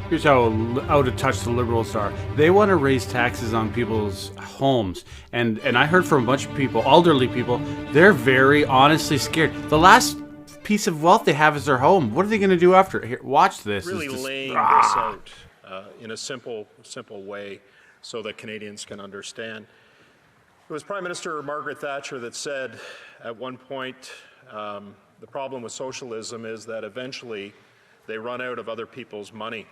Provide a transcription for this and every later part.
Here's how out of touch the Liberals are. They want to raise taxes on people's homes. And I heard from a bunch of people, elderly people, they're very honestly scared. The last piece of wealth they have is their home. What are they going to do after? Here, watch this. Really laying this out in a simple way so that Canadians can understand. It was Prime Minister Margaret Thatcher that said at one point, the problem with socialism is that eventually they run out of other people's money.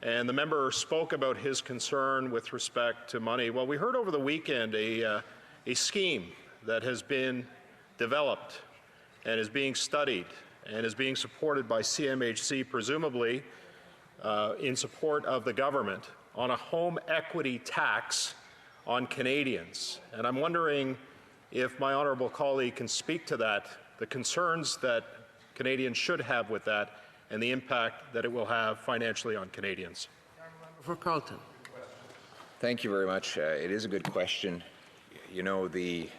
And the member spoke about his concern with respect to money. Well, we heard over the weekend a scheme that has been developed and is being studied and is being supported by CMHC, presumably in support of the government, on a home equity tax on Canadians. And I'm wondering if my honourable colleague can speak to that, the concerns that Canadians should have with that, and the impact that it will have financially on Canadians. For Carleton. Thank you very much. It is a good question. You know, the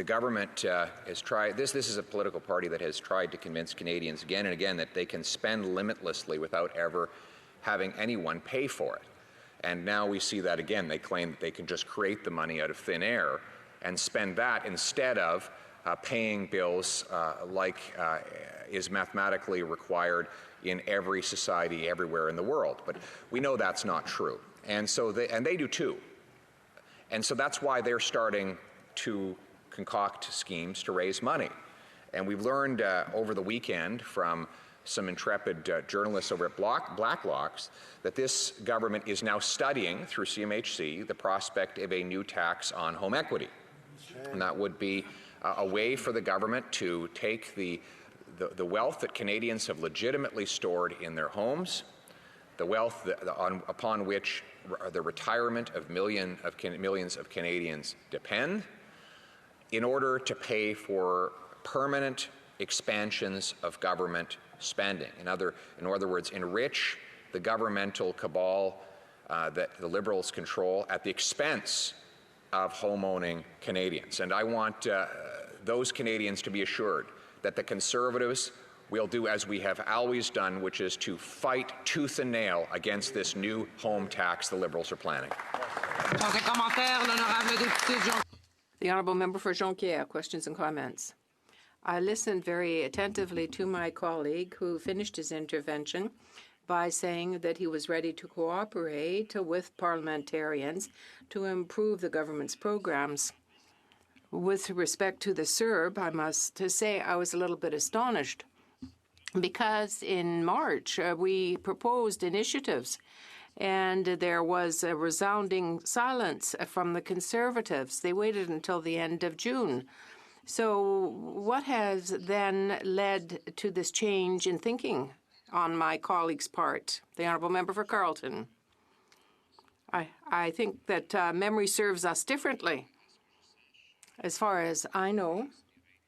government has tried, this is a political party that has tried to convince Canadians again and again that they can spend limitlessly without ever having anyone pay for it. And now we see that again. They claim that they can just create the money out of thin air and spend that instead of paying bills like is mathematically required in every society everywhere in the world. But we know that's not true. And so they do too. And so that's why they're starting to concoct schemes to raise money. And we've learned over the weekend from some intrepid journalists over at Blacklock's that this government is now studying through CMHC the prospect of a new tax on home equity. And that would be a way for the government to take the wealth that Canadians have legitimately stored in their homes, the wealth upon which the retirement of millions of Canadians depend, in order to pay for permanent expansions of government spending. In other words, enrich the governmental cabal that the Liberals control at the expense of home-owning Canadians. And I want those Canadians to be assured that the Conservatives will do as we have always done, which is to fight tooth and nail against this new home tax the Liberals are planning. The Honourable Member for Jonquière, questions and comments. I listened very attentively to my colleague who finished his intervention by saying that he was ready to cooperate with parliamentarians to improve the government's programs. With respect to the CERB, I must say I was a little bit astonished because in March we proposed initiatives and there was a resounding silence from the Conservatives. They waited until the end of June. So what has then led to this change in thinking on my colleague's part? The Honourable Member for Carleton. I think that memory serves us differently. As far as I know,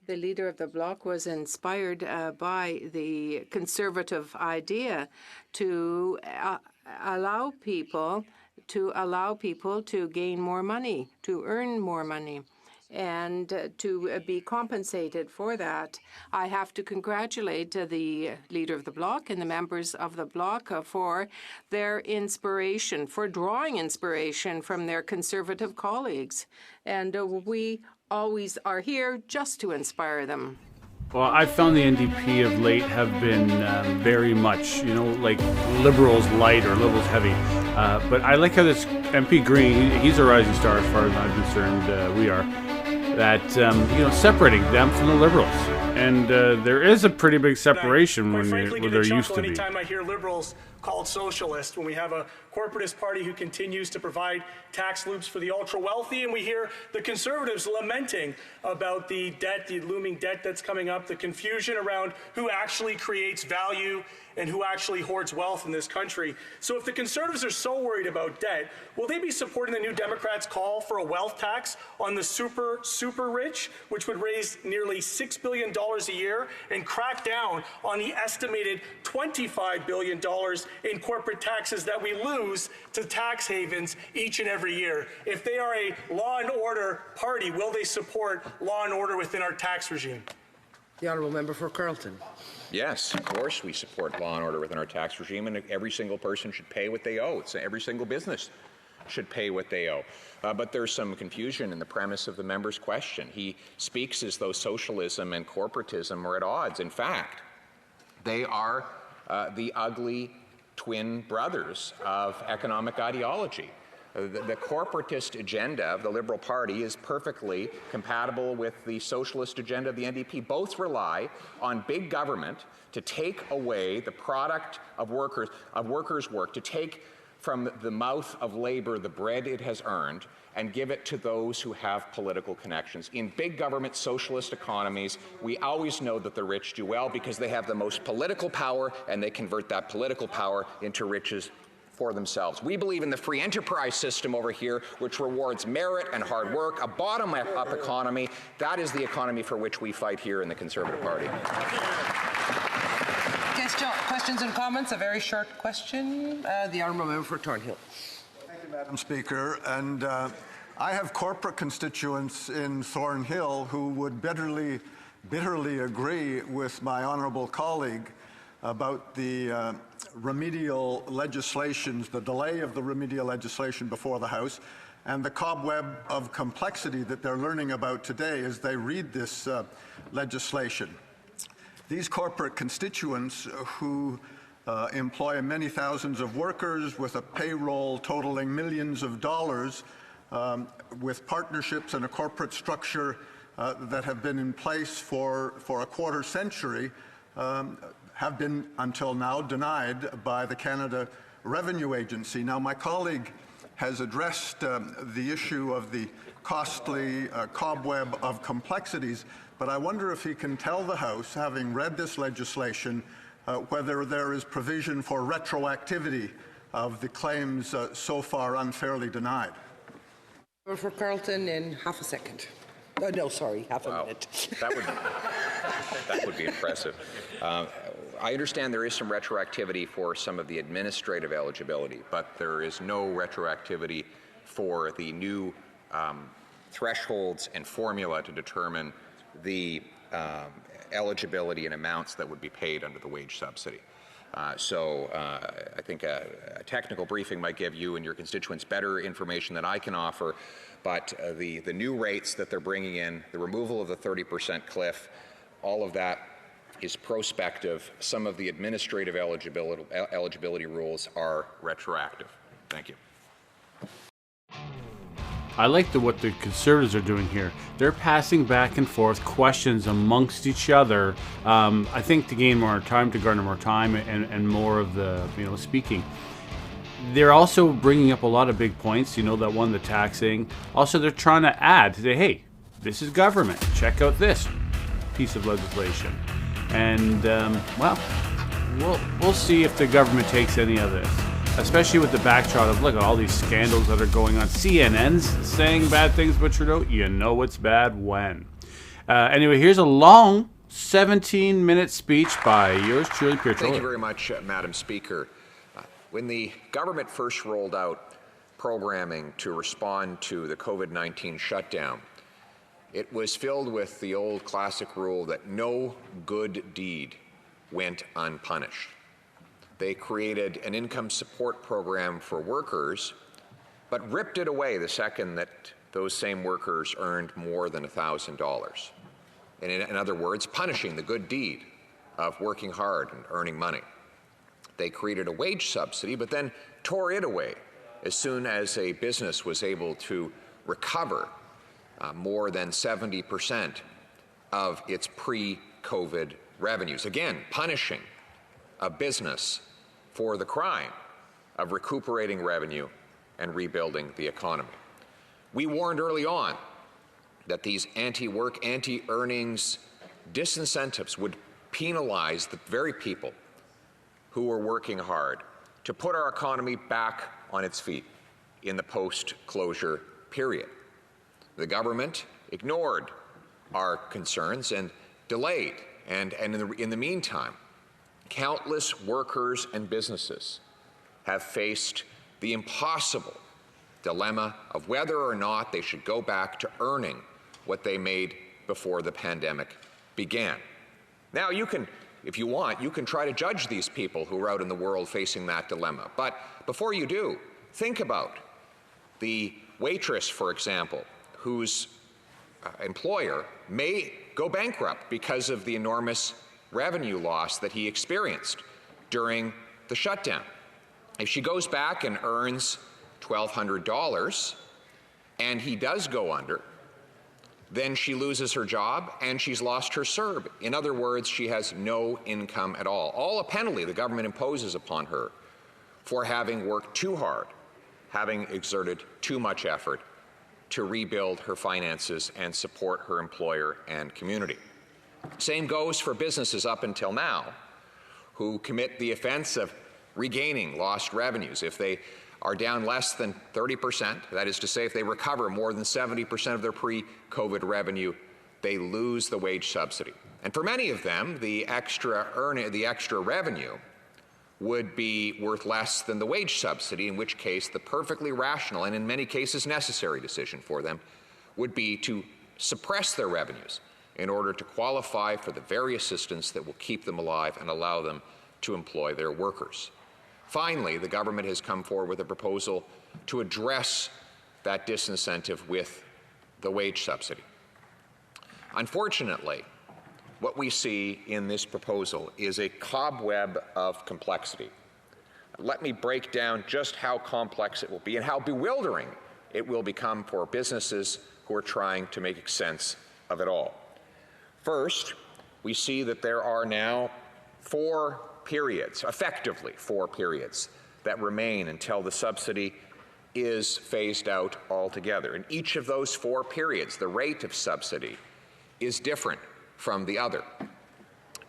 the leader of the bloc was inspired by the Conservative idea to allow people to gain more money, to earn more money, and to be compensated for that. I have to congratulate the leader of the bloc and the members of the bloc for their inspiration, for drawing inspiration from their Conservative colleagues. And we always are here just to inspire them. Well, I found the NDP of late have been very much, like Liberals light or Liberals heavy. But I like how this MP Green, he's a rising star as far as I'm concerned, we are, that, separating them from the Liberals. And there is a pretty big separation when there used to be. Anytime I hear Liberals called socialist, when we have a corporatist party who continues to provide tax loops for the ultra-wealthy, and we hear the Conservatives lamenting about the debt, the looming debt that's coming up, the confusion around who actually creates value and who actually hoards wealth in this country. So if the Conservatives are so worried about debt, will they be supporting the New Democrats' call for a wealth tax on the super rich, which would raise nearly $6 billion a year and crack down on the estimated $25 billion in corporate taxes that we lose to tax havens each and every year? If they are a law and order party, will they support law and order within our tax regime? The honourable member for Carleton. Yes, of course we support law and order within our tax regime, and every single person should pay what they owe. Every single business should pay what they owe. But there's some confusion in the premise of the member's question. He speaks as though socialism and corporatism are at odds. In fact, they are the ugly twin brothers of economic ideology. The corporatist agenda of the Liberal Party is perfectly compatible with the socialist agenda of the NDP. Both rely on big government to take away the product of workers' work, to take from the mouth of labor the bread it has earned and give it to those who have political connections. In big government socialist economies, we always know that the rich do well because they have the most political power and they convert that political power into riches for themselves. We believe in the free enterprise system over here, which rewards merit and hard work, a bottom-up economy. That is the economy for which we fight here in the Conservative Party. Questions and comments? A very short question. The honourable member for Thornhill. Thank you, Madam Speaker. And I have corporate constituents in Thornhill who would bitterly agree with my honourable colleague about the remedial legislations, the delay of the remedial legislation before the House, and the cobweb of complexity that they're learning about today as they read this legislation. These corporate constituents who employ many thousands of workers with a payroll totaling millions of dollars, with partnerships and a corporate structure that have been in place for a quarter century, have been, until now, denied by the Canada Revenue Agency. Now, my colleague has addressed the issue of the costly cobweb of complexities, but I wonder if he can tell the House, having read this legislation, whether there is provision for retroactivity of the claims so far unfairly denied. For Carleton in half a second. No, sorry, half a minute. That would be impressive. I understand there is some retroactivity for some of the administrative eligibility, but there is no retroactivity for the new thresholds and formula to determine the eligibility and amounts that would be paid under the wage subsidy. So I think a technical briefing might give you and your constituents better information than I can offer, but the new rates that they're bringing in, the removal of the 30% cliff, all of that is prospective. Some of the administrative eligibility rules are retroactive. Thank you. I like what the Conservatives are doing here. They're passing back and forth questions amongst each other. I think to gain more time, to garner more time, and more of the speaking. They're also bringing up a lot of big points. You know, that one, the taxing. Also, they're trying to add to say, hey, this is government. Check out this piece of legislation. And we'll see if the government takes any of this. Especially with the backdrop of, look at all these scandals that are going on. CNN's saying bad things about Trudeau. You know it's bad when. Anyway, here's a long 17-minute speech by yours truly, Pierre Poilievre. Thank you very much, Madam Speaker. When the government first rolled out programming to respond to the COVID-19 shutdown, it was filled with the old classic rule that no good deed went unpunished. They created an income support program for workers, but ripped it away the second that those same workers earned more than $1,000. And in other words, punishing the good deed of working hard and earning money. They created a wage subsidy, but then tore it away as soon as a business was able to recover more than 70% of its pre-COVID revenues. Again, punishing a business for the crime of recuperating revenue and rebuilding the economy. We warned early on that these anti-work, anti-earnings disincentives would penalize the very people who were working hard to put our economy back on its feet in the post-closure period. The government ignored our concerns and delayed, and in the meantime, countless workers and businesses have faced the impossible dilemma of whether or not they should go back to earning what they made before the pandemic began. Now you can, if you want, you can try to judge these people who are out in the world facing that dilemma. But before you do, think about the waitress, for example, whose employer may go bankrupt because of the enormous revenue loss that he experienced during the shutdown. If she goes back and earns $1,200 and he does go under, then she loses her job and she's lost her CERB. In other words, she has no income at all a penalty the government imposes upon her for having worked too hard, having exerted too much effort to rebuild her finances and support her employer and community. Same goes for businesses up until now who commit the offense of regaining lost revenues. If they are down less than 30%, that is to say, if they recover more than 70% of their pre-COVID revenue, they lose the wage subsidy. And for many of them, the extra revenue would be worth less than the wage subsidy, in which case the perfectly rational and in many cases necessary decision for them would be to suppress their revenues in order to qualify for the very assistance that will keep them alive and allow them to employ their workers. Finally, the government has come forward with a proposal to address that disincentive with the wage subsidy. Unfortunately, what we see in this proposal is a cobweb of complexity. Let me break down just how complex it will be and how bewildering it will become for businesses who are trying to make sense of it all. First, we see that there are now effectively four periods that remain until the subsidy is phased out altogether. In each of those 4 periods, the rate of subsidy is different from the other.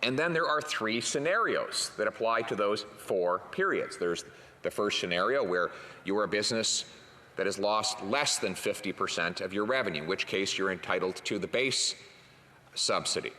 And then there are 3 scenarios that apply to those 4 periods. There's the first scenario where you're a business that has lost less than 50% of your revenue, in which case you're entitled to the base subsidy.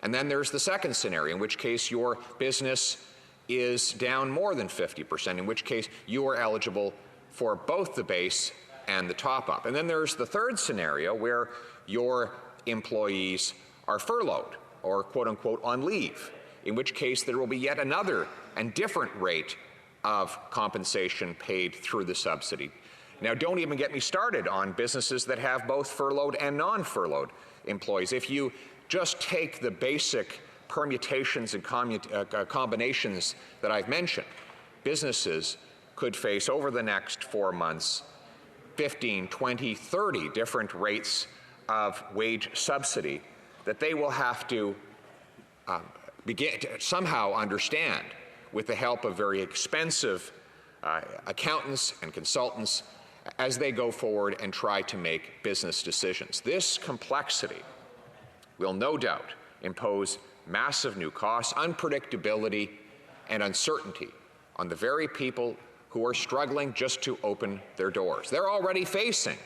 And then there's the second scenario, in which case your business is down more than 50%, in which case you are eligible for both the base and the top-up. And then there's the third scenario where your employees are furloughed or quote-unquote on leave, in which case there will be yet another and different rate of compensation paid through the subsidy. Now, don't even get me started on businesses that have both furloughed and non-furloughed employees. If you just take the basic permutations and combinations that I've mentioned, businesses could face over the next 4 months 15, 20, 30 different rates of wage subsidy that they will have to begin to somehow understand with the help of very expensive accountants and consultants as they go forward and try to make business decisions. This complexity will no doubt impose massive new costs, unpredictability, and uncertainty on the very people who are struggling just to open their doors. They're already facing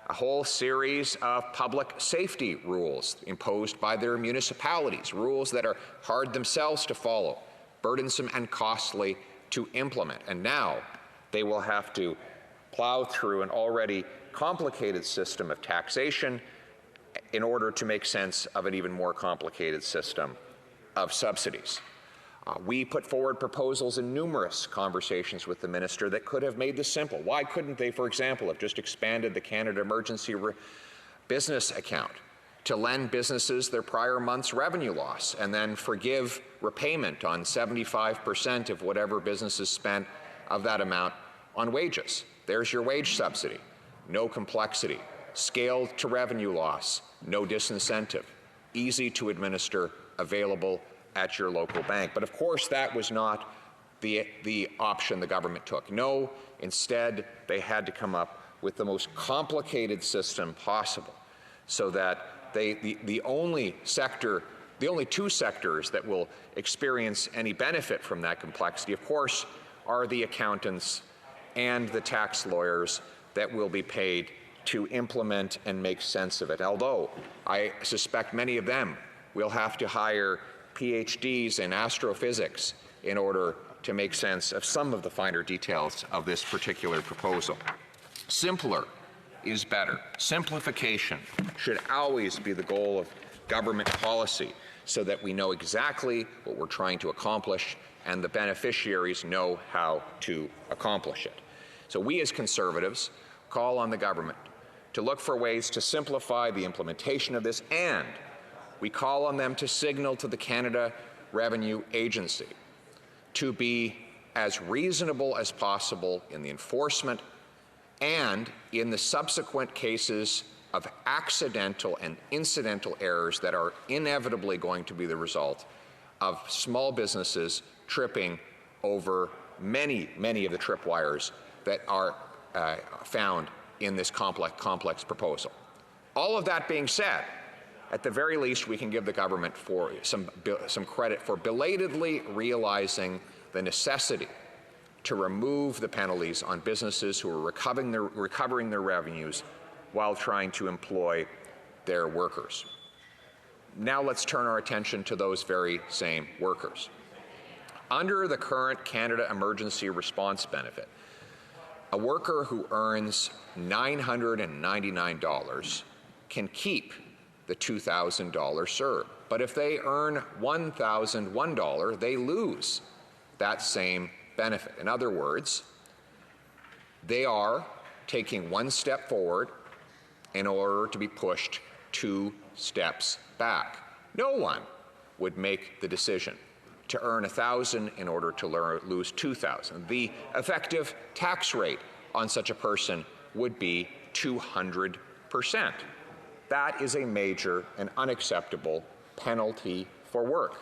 a whole series of public safety rules imposed by their municipalities, rules that are hard themselves to follow, burdensome and costly to implement. And now they will have to plow through an already complicated system of taxation in order to make sense of an even more complicated system of subsidies. We put forward proposals in numerous conversations with the minister that could have made this simple. Why couldn't they, for example, have just expanded the Canada Emergency Business Account to lend businesses their prior month's revenue loss and then forgive repayment on 75% of whatever businesses spent of that amount on wages? There's your wage subsidy. No complexity. Scaled to revenue loss. No disincentive. Easy to administer. Available at your local bank. But of course that was not the option the government took. No, instead they had to come up with the most complicated system possible so that the only two sectors that will experience any benefit from that complexity, of course, are the accountants and the tax lawyers that will be paid to implement and make sense of it. Although I suspect many of them will have to hire PhDs in astrophysics in order to make sense of some of the finer details of this particular proposal. Simpler is better. Simplification should always be the goal of government policy so that we know exactly what we're trying to accomplish and the beneficiaries know how to accomplish it. So we as Conservatives call on the government to look for ways to simplify the implementation of this, and we call on them to signal to the Canada Revenue Agency to be as reasonable as possible in the enforcement and in the subsequent cases of accidental and incidental errors that are inevitably going to be the result of small businesses tripping over many of the tripwires that are found in this complex proposal. All of that being said, at the very least, we can give the government for some credit for belatedly realizing the necessity to remove the penalties on businesses who are recovering their revenues while trying to employ their workers. Now let's turn our attention to those very same workers. Under the current Canada Emergency Response Benefit, a worker who earns $999 can keep the $2,000 CERB. But if they earn $1,001, they lose that same benefit. In other words, they are taking one step forward in order to be pushed 2 steps back. No one would make the decision to earn $1,000 in order to lose $2,000. The effective tax rate on such a person would be 200%. That is a major and unacceptable penalty for work.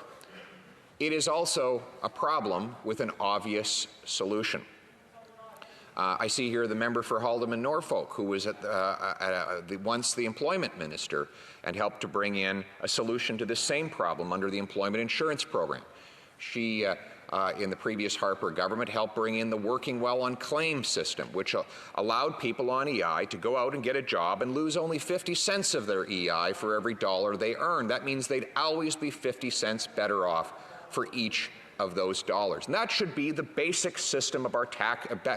It is also a problem with an obvious solution. I see here the member for Haldimand Norfolk, who was once the employment minister and helped to bring in a solution to this same problem under the employment insurance program. She, in the previous Harper government, helped bring in the Working Well on Claim system, which allowed people on EI to go out and get a job and lose only 50 cents of their EI for every dollar they earn. That means they'd always be 50 cents better off for each of those dollars. And that should be the basic system of our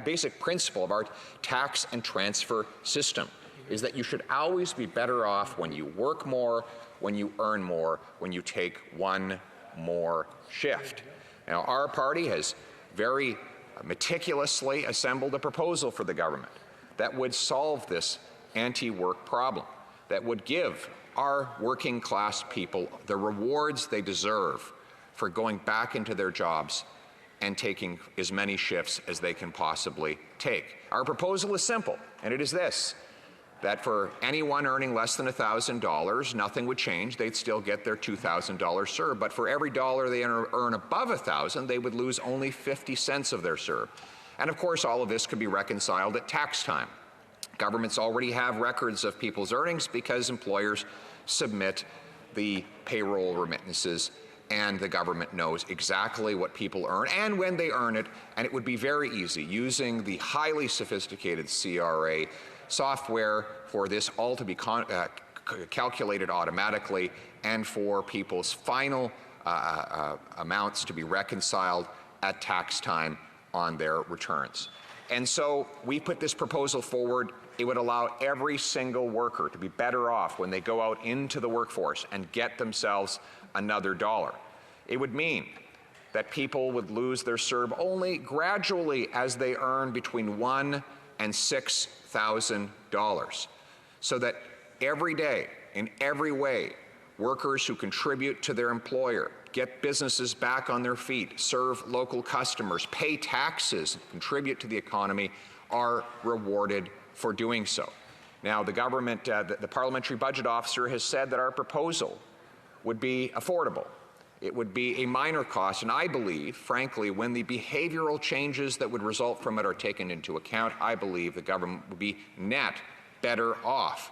basic principle of our tax and transfer system, is that you should always be better off when you work more, when you earn more, when you take one more shift. Now, our party has very meticulously assembled a proposal for the government that would solve this anti-work problem, that would give our working class people the rewards they deserve for going back into their jobs and taking as many shifts as they can possibly take. Our proposal is simple, and it is this: that for anyone earning less than $1,000, nothing would change. They'd still get their $2,000 CERB, but for every dollar they earn above $1,000, they would lose only 50 cents of their CERB. And of course, all of this could be reconciled at tax time. Governments already have records of people's earnings because employers submit the payroll remittances, and the government knows exactly what people earn and when they earn it, and it would be very easy using the highly sophisticated CRA software for this all to be calculated automatically and for people's final amounts to be reconciled at tax time on their returns. And so we put this proposal forward. It would allow every single worker to be better off when they go out into the workforce and get themselves another dollar. It would mean that people would lose their CERB only gradually as they earn between $1,000 and $6,000, so that every day, in every way, workers who contribute to their employer, get businesses back on their feet, serve local customers, pay taxes, contribute to the economy, are rewarded for doing so. Now, the government, the parliamentary budget officer has said that our proposal would be affordable. It would be a minor cost, and I believe, frankly, when the behavioral changes that would result from it are taken into account, I believe the government would be net better off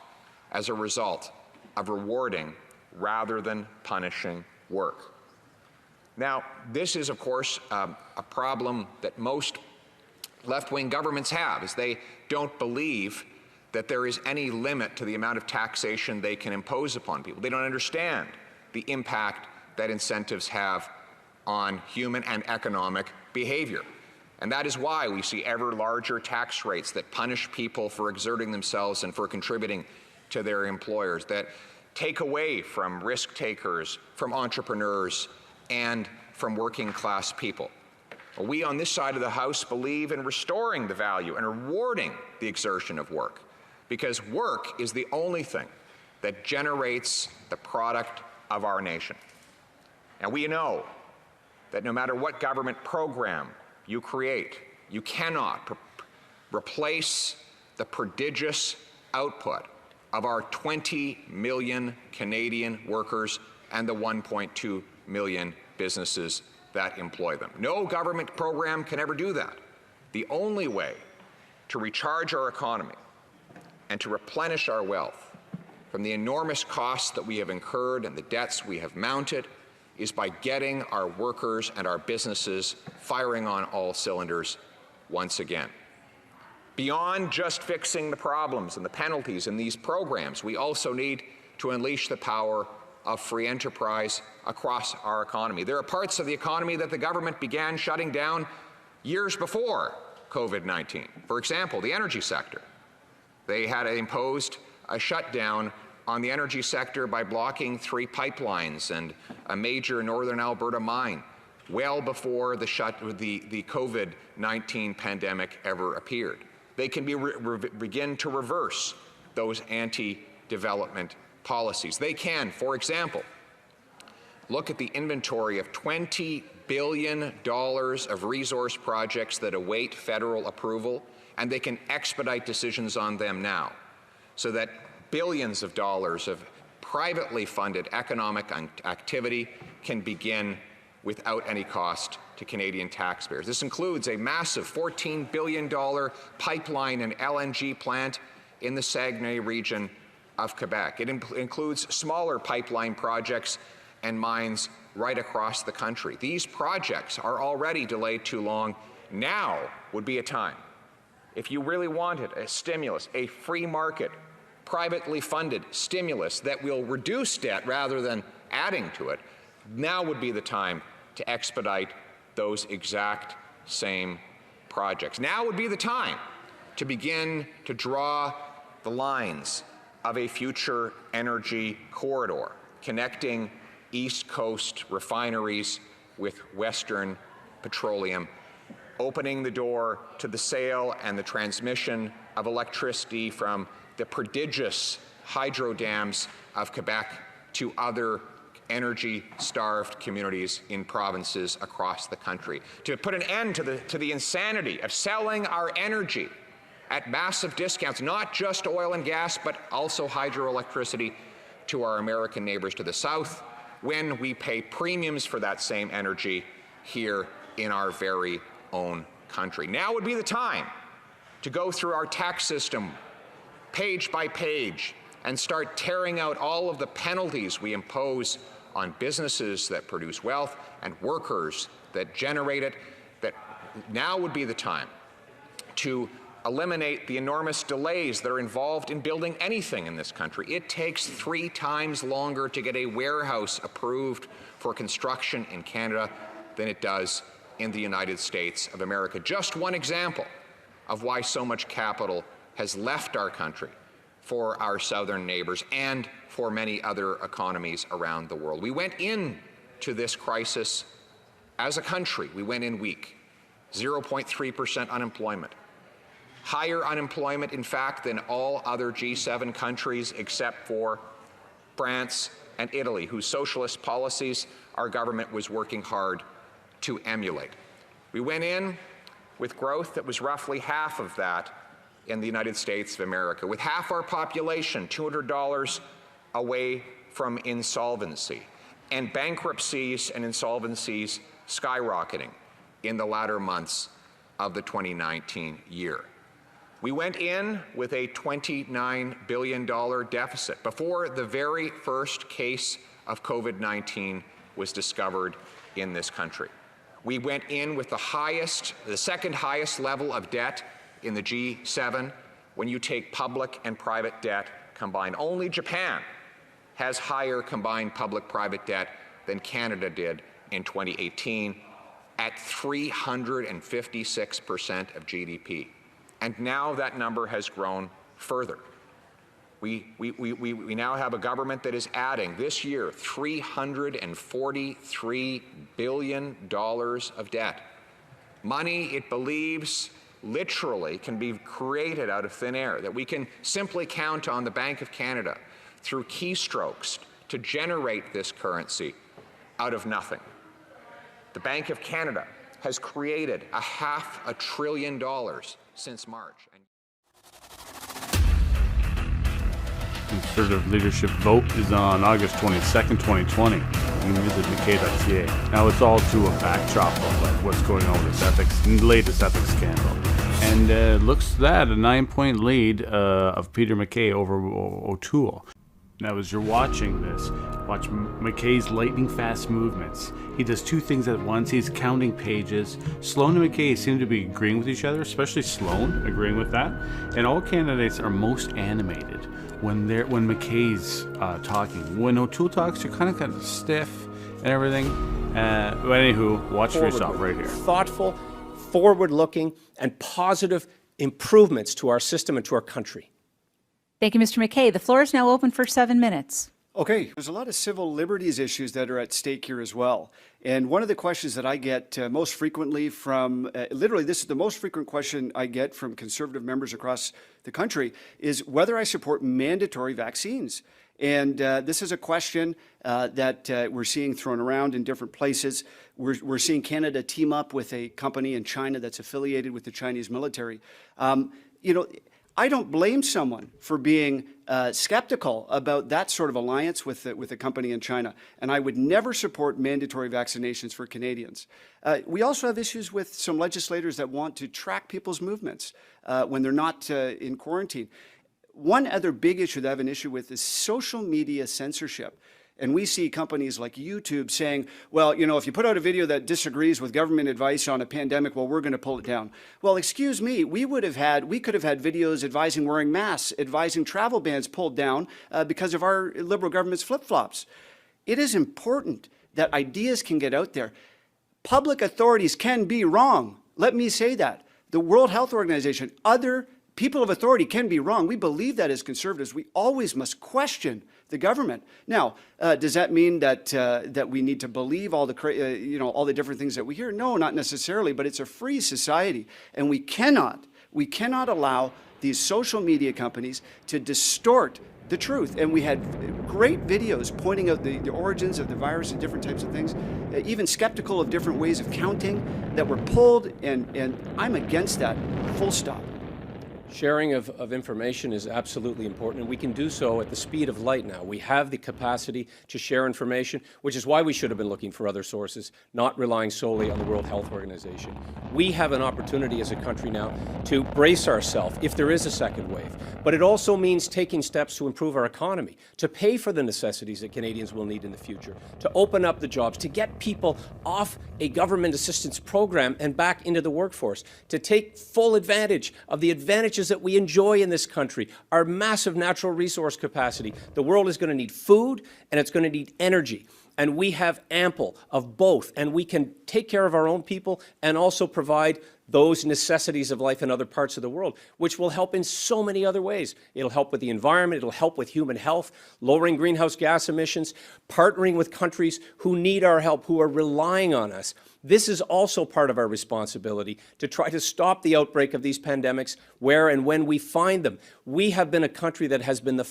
as a result of rewarding rather than punishing work. Now, this is, of course, a problem that most left-wing governments have, is they don't believe that there is any limit to the amount of taxation they can impose upon people. They don't understand the impact that incentives have on human and economic behavior. And that is why we see ever larger tax rates that punish people for exerting themselves and for contributing to their employers, that take away from risk takers, from entrepreneurs, and from working class people. We on this side of the House believe in restoring the value and rewarding the exertion of work, because work is the only thing that generates the product of our nation. And we know that no matter what government program you create, you cannot replace the prodigious output of our 20 million Canadian workers and the 1.2 million businesses that employ them. No government program can ever do that. The only way to recharge our economy and to replenish our wealth from the enormous costs that we have incurred and the debts we have mounted is by getting our workers and our businesses firing on all cylinders once again. Beyond just fixing the problems and the penalties in these programs, we also need to unleash the power of free enterprise across our economy. There are parts of the economy that the government began shutting down years before COVID-19. For example, the energy sector. They had imposed a shutdown on the energy sector by blocking 3 pipelines and a major northern Alberta mine well before the COVID-19 pandemic ever appeared. They can begin to reverse those anti-development policies. They can, for example, look at the inventory of $20 billion of resource projects that await federal approval, and they can expedite decisions on them now, so that billions of dollars of privately funded economic activity can begin without any cost to Canadian taxpayers. This includes a massive $14 billion pipeline and LNG plant in the Saguenay region of Quebec. It includes smaller pipeline projects and mines right across the country. These projects are already delayed too long. Now would be a time, if you really wanted a stimulus, a free market, privately funded stimulus that will reduce debt rather than adding to it, now would be the time to expedite those exact same projects. Now would be the time to begin to draw the lines of a future energy corridor connecting East Coast refineries with Western petroleum, opening the door to the sale and the transmission of electricity from the prodigious hydro dams of Quebec to other energy-starved communities in provinces across the country, to put an end to the insanity of selling our energy at massive discounts, not just oil and gas, but also hydroelectricity to our American neighbors to the south, when we pay premiums for that same energy here in our very own country. Now would be the time to go through our tax system page by page and start tearing out all of the penalties we impose on businesses that produce wealth and workers that generate it. That now would be the time to eliminate the enormous delays that are involved in building anything in this country. It takes 3 times longer to get a warehouse approved for construction in Canada than it does in the United States of America. Just one example of why so much capital has left our country for our southern neighbors and for many other economies around the world. We went into this crisis as a country. We went in weak, 0.3% unemployment. Higher unemployment, in fact, than all other G7 countries except for France and Italy, whose socialist policies our government was working hard to emulate. We went in with growth that was roughly half of that in the United States of America, with half our population $200 away from insolvency, and bankruptcies and insolvencies skyrocketing in the latter months of the 2019 year. We went in with a $29 billion deficit before the very first case of COVID-19 was discovered in this country. We went in with the second highest level of debt in the G7 when you take public and private debt combined. Only Japan has higher combined public-private debt than Canada did in 2018 at 356% of GDP. And now that number has grown further. We now have a government that is adding this year $343 billion of debt. Money it believes literally can be created out of thin air, that we can simply count on the Bank of Canada through keystrokes to generate this currency out of nothing. The Bank of Canada has created $500 billion since March. Conservative leadership vote is on August 22nd, 2020. You can visit McKay.ca. Now it's all to a backdrop of like what's going on with this latest ethics scandal. And looks that a 9-point lead of Peter MacKay over O'Toole. Now, as you're watching this, watch McKay's lightning fast movements. He does two things at once. He's counting pages. Sloan and McKay seem to be agreeing with each other, especially Sloan agreeing with that. And all candidates are most animated when McKay's talking. When O'Toole talks, you're kind of stiff and everything. But anywho, watch for yourself right here. Thoughtful, forward-looking, and positive improvements to our system and to our country. Thank you, Mr. MacKay. The floor is now open for 7 minutes. Okay, there's a lot of civil liberties issues that are at stake here as well. And one of the questions that I get most frequently from, literally this is the most frequent question I get from Conservative members across the country, is whether I support mandatory vaccines. And this is a question that we're seeing thrown around in different places. We're seeing Canada team up with a company in China that's affiliated with the Chinese military. I don't blame someone for being skeptical about that sort of alliance with a company in China, and I would never support mandatory vaccinations for Canadians. We also have issues with some legislators that want to track people's movements when they're not in quarantine. One other big issue that I have an issue with is social media censorship. And we see companies like YouTube saying, well, if you put out a video that disagrees with government advice on a pandemic, well, we're going to pull it down. Well, excuse me, we could have had videos advising wearing masks, advising travel bans pulled down because of our Liberal government's flip-flops. It is important that ideas can get out there. Public authorities can be wrong. Let me say that. The World Health Organization, other people of authority can be wrong. We believe that as Conservatives. We always must question the government. Now, does that mean that that we need to believe all the all the different things that we hear? No, not necessarily. But it's a free society, and we cannot allow these social media companies to distort the truth. And we had great videos pointing out the origins of the virus and different types of things, even skeptical of different ways of counting that were pulled. And I'm against that. Full stop. Sharing of information is absolutely important, and we can do so at the speed of light now. We have the capacity to share information, which is why we should have been looking for other sources, not relying solely on the World Health Organization. We have an opportunity as a country now to brace ourselves if there is a second wave. But it also means taking steps to improve our economy, to pay for the necessities that Canadians will need in the future, to open up the jobs, to get people off a government assistance program and back into the workforce, to take full advantage of the advantages that we enjoy in this country, our massive natural resource capacity. The world is going to need food and it's going to need energy. And we have ample of both, and we can take care of our own people and also provide those necessities of life in other parts of the world, which will help in so many other ways. It'll help with the environment, it'll help with human health, lowering greenhouse gas emissions, partnering with countries who need our help, who are relying on us. This is also part of our responsibility to try to stop the outbreak of these pandemics where and when we find them. We have been a country that has been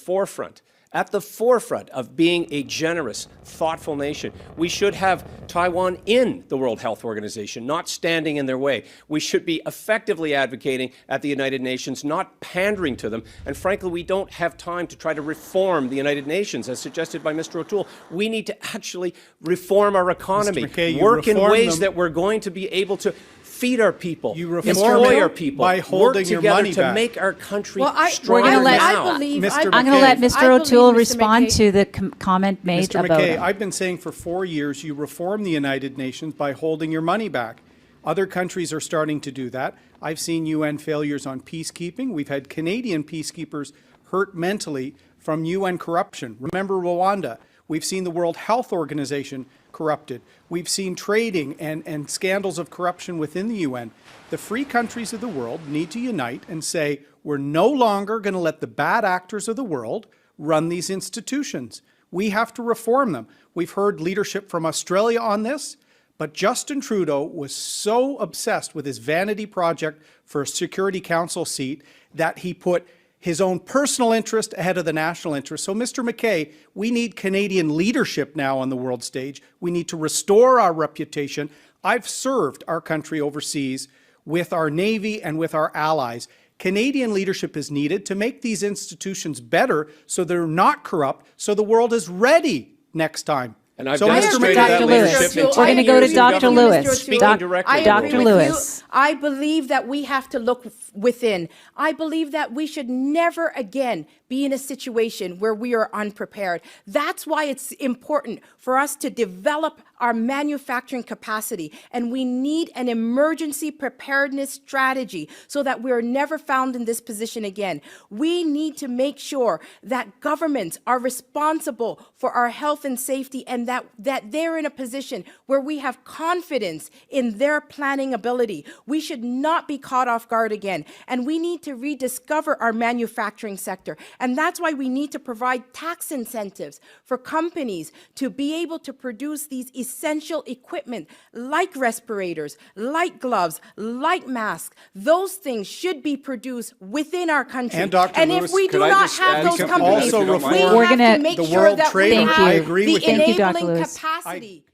at the forefront of being a generous, thoughtful nation. We should have Taiwan in the World Health Organization, not standing in their way. We should be effectively advocating at the United Nations, not pandering to them. And frankly, we don't have time to try to reform the United Nations, as suggested by Mr. O'Toole. We need to actually reform our economy, McKay, work in ways that we're going to be able to feed our people, employ our people, by holding work your together money to back. make our country We're stronger gonna let- now. I'm going to let Mr. O'Toole respond to the comment made Mr. about McKay, him. I've been saying for 4 years you reform the United Nations by holding your money back. Other countries are starting to do that. I've seen UN failures on peacekeeping. We've had Canadian peacekeepers hurt mentally from UN corruption. Remember Rwanda. We've seen the World Health Organization corrupted. We've seen trading and scandals of corruption within the UN. The free countries of the world need to unite and say, we're no longer going to let the bad actors of the world run these institutions. We have to reform them. We've heard leadership from Australia on this, but Justin Trudeau was so obsessed with his vanity project for a Security Council seat that he put his own personal interest ahead of the national interest. So, Mr. McKay, we need Canadian leadership now on the world stage. We need to restore our reputation. I've served our country overseas with our Navy and with our allies. Canadian leadership is needed to make these institutions better so they're not corrupt, so the world is ready next time. And I've so, demonstrated Dr. that Lewis, leadership in we're 10 going to go to years in Dr. government. Lewis. Speaking directly to Dr. the Lewis. I believe that we have to look within. I believe that we should never again be in a situation where we are unprepared. That's why it's important for us to develop our manufacturing capacity, and we need an emergency preparedness strategy so that we are never found in this position again. We need to make sure that governments are responsible for our health and safety, and that they're in a position where we have confidence in their planning ability. We should not be caught off guard again, and we need to rediscover our manufacturing sector. And that's why we need to provide tax incentives for companies to be able to produce these essential equipment like respirators, like gloves, like masks. Those things should be produced within our country. And Dr. And Lewis, if we do not have those companies, also we reform have to make the sure World that Trade we Organization. have I agree the with you. Thank you, Dr. enabling Lewis. capacity.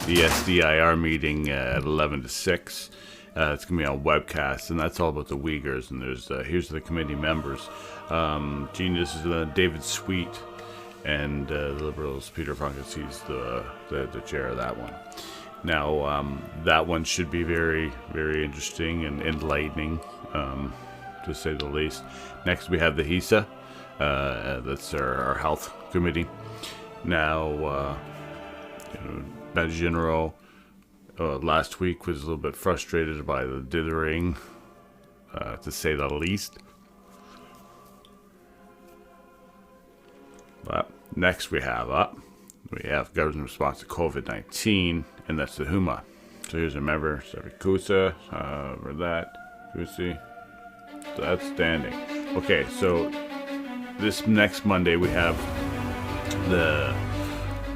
The SDIR meeting at 11 to 6. It's going to be on webcast, and that's all about the Uyghurs. And there's here's the committee members. Gene, this is David Sweet, and the Liberals, Peter Francis, he's the chair of that one. Now, that one should be very, very interesting and enlightening, to say the least. Next, we have the HISA. That's our health committee. Now, Ben General last week was a little bit frustrated by the dithering, to say the least. But next we have government response to COVID-19, and that's the HUMA. So here's a member, Savikusa, for that, Kusi. So that's standing. Okay, so this next Monday we have the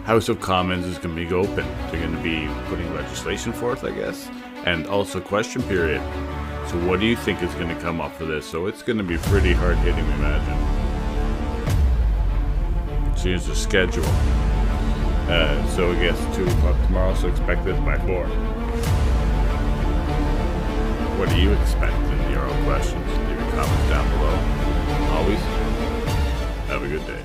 House of Commons is going to be open. They're going to be putting legislation forth, I guess, and also question period. So what do you think is going to come up for this? So it's going to be pretty hard-hitting, we imagine. So here's the schedule. So I guess 2 o'clock tomorrow, so expect this by 4. What do you expect in your own questions? Leave your comments down below. Always, have a good day.